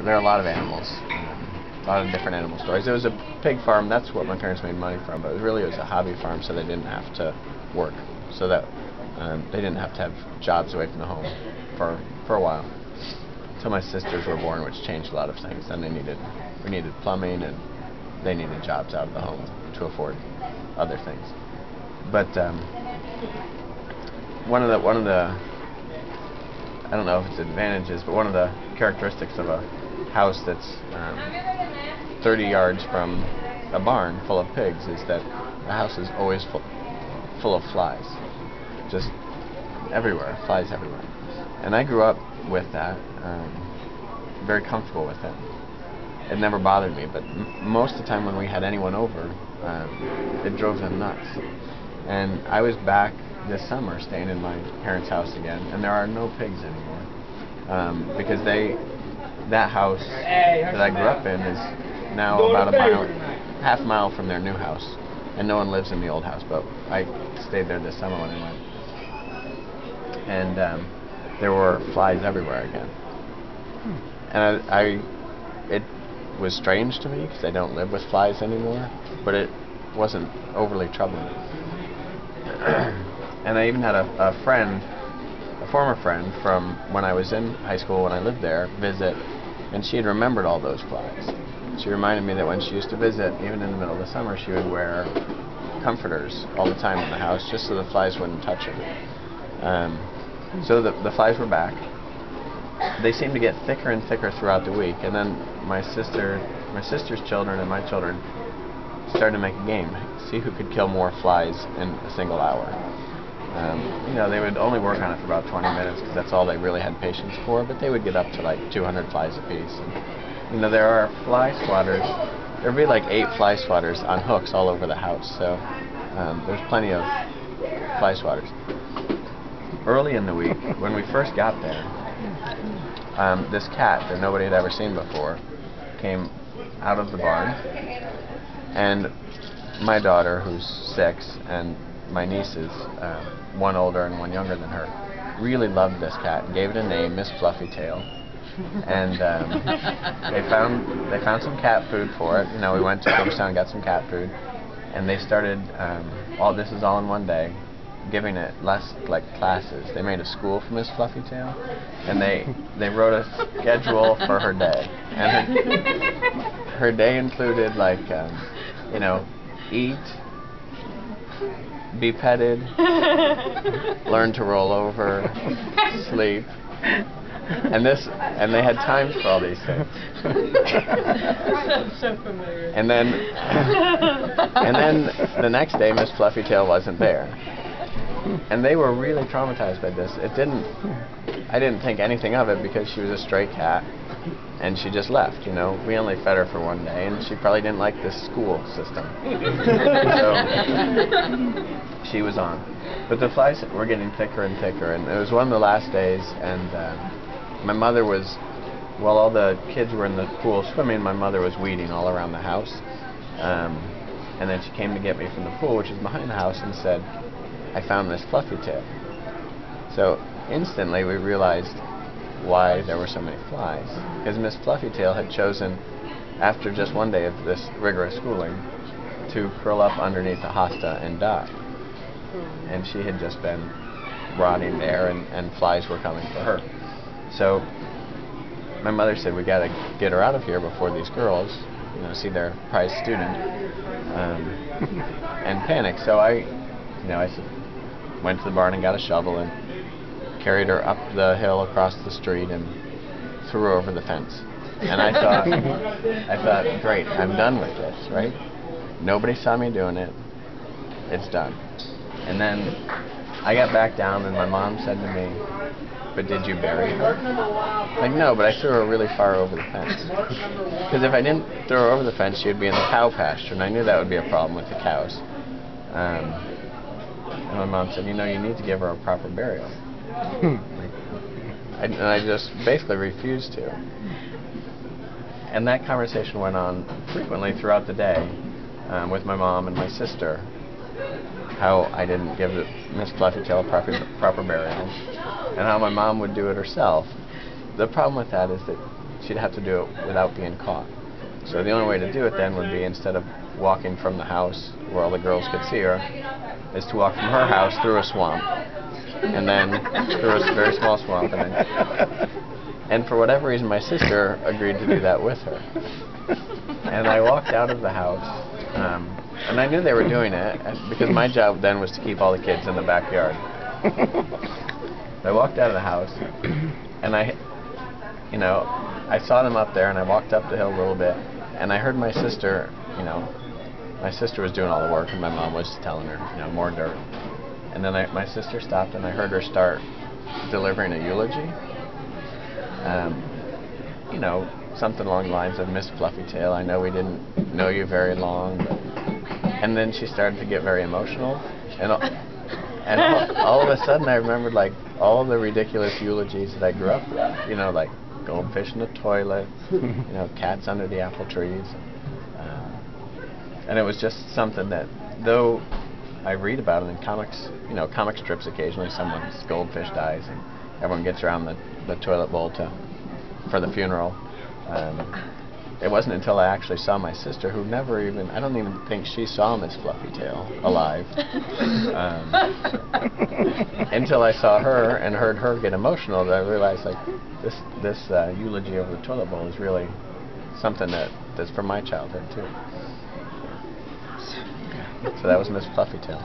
are a lot of animals, a lot of different animal stories. It was a pig farm. That's what my parents made money from. But it was a hobby farm, so they didn't have to work, so that they didn't have to have jobs away from the home for a while. Until my sisters were born, which changed a lot of things. Then we needed plumbing, and they needed jobs out of the home to afford other things. But one of the I don't know if it's advantages, but one of the characteristics of a house that's 30 yards from a barn full of pigs is that the house is always full of flies, just everywhere, flies everywhere. And I grew up with that, very comfortable with it. It never bothered me, but most of the time when we had anyone over, it drove them nuts. And I was back this summer staying in my parents' house again, and there are no pigs anymore, because that house that I grew up in is now about half a mile from their new house, and no one lives in the old house, but I stayed there this summer when I went. And there were flies everywhere again. And it was strange to me because I don't live with flies anymore, but it wasn't overly troubling. And I even had a former friend from when I was in high school when I lived there, visit, and she had remembered all those flies. She reminded me that when she used to visit, even in the middle of the summer, she would wear comforters all the time in the house just so the flies wouldn't touch her. So the flies were back. They seemed to get thicker and thicker throughout the week, and then my sister's children and my children started to make a game, see who could kill more flies in a single hour. They would only work on it for about 20 minutes because that's all they really had patience for, but they would get up to like 200 flies apiece. And, there are fly swatters. There'd be like 8 fly swatters on hooks all over the house, so there's plenty of fly swatters. Early in the week, when we first got there, this cat that nobody had ever seen before came out of the barn, and my daughter, who's 6, and my nieces, one older and one younger than her, really loved this cat and gave it a name, Miss Fluffytail. And they found some cat food for it. We went to Cooperstown and got some cat food, and they started this is all in one day, giving it classes. They made a school for Miss Fluffytail, and they wrote a schedule for her day. And her day included eat, be petted, learn to roll over, sleep, and they had times for all these things. Sounds so familiar. And then the next day, Miss Fluffytail wasn't there, and they were really traumatized by this. I didn't think anything of it because she was a stray cat, and she just left. We only fed her for one day, and she probably didn't like this school system. So she was on. But the flies were getting thicker and thicker, and it was one of the last days, and my mother was, while all the kids were in the pool swimming, my mother was weeding all around the house. And then she came to get me from the pool, which is behind the house, and said, "I found Miss Fluffytail." So instantly we realized why there were so many flies. Because Miss Fluffytail had chosen, after just one day of this rigorous schooling, to curl up underneath the hosta and die. And she had just been rotting there, and flies were coming for her. So my mother said, "We got to get her out of here before these girls, see their prized student, and panic." So I went to the barn and got a shovel and carried her up the hill across the street and threw her over the fence. And I thought, great, I'm done with this, right? Nobody saw me doing it. It's done. And then I got back down, and my mom said to me, "But did you bury her?" No, but I threw her really far over the fence. Because if I didn't throw her over the fence, she would be in the cow pasture, and I knew that would be a problem with the cows. And my mom said, "You need to give her a proper burial." And I just basically refused to. And that conversation went on frequently throughout the day with my mom and my sister, how I didn't give Miss Fluffytail a proper burial, and how my mom would do it herself. The problem with that is that she'd have to do it without being caught. So the only way to do it then would be, instead of walking from the house where all the girls could see her, is to walk from her house through a swamp, and then through a very small swamp, and for whatever reason my sister agreed to do that with her. And I walked out of the house, and I knew they were doing it, because my job then was to keep all the kids in the backyard. I walked out of the house, and I saw them up there, and I walked up the hill a little bit, and I heard my sister, my sister was doing all the work, and my mom was telling her, more dirt. And then my sister stopped, and I heard her start delivering a eulogy. Something along the lines of, "Miss Fluffytail, I know we didn't know you very long." And then she started to get very emotional, and all of a sudden I remembered all the ridiculous eulogies that I grew up with. Like goldfish in the toilet, cats under the apple trees, and it was just something that, though I read about it in comics, comic strips occasionally, someone's goldfish dies and everyone gets around the toilet bowl for the funeral. It wasn't until I actually saw my sister, who I don't even think she saw Miss Fluffytail alive, until I saw her and heard her get emotional, that I realized this eulogy over the toilet bowl is really something that's from my childhood too. So that was Miss Fluffytail.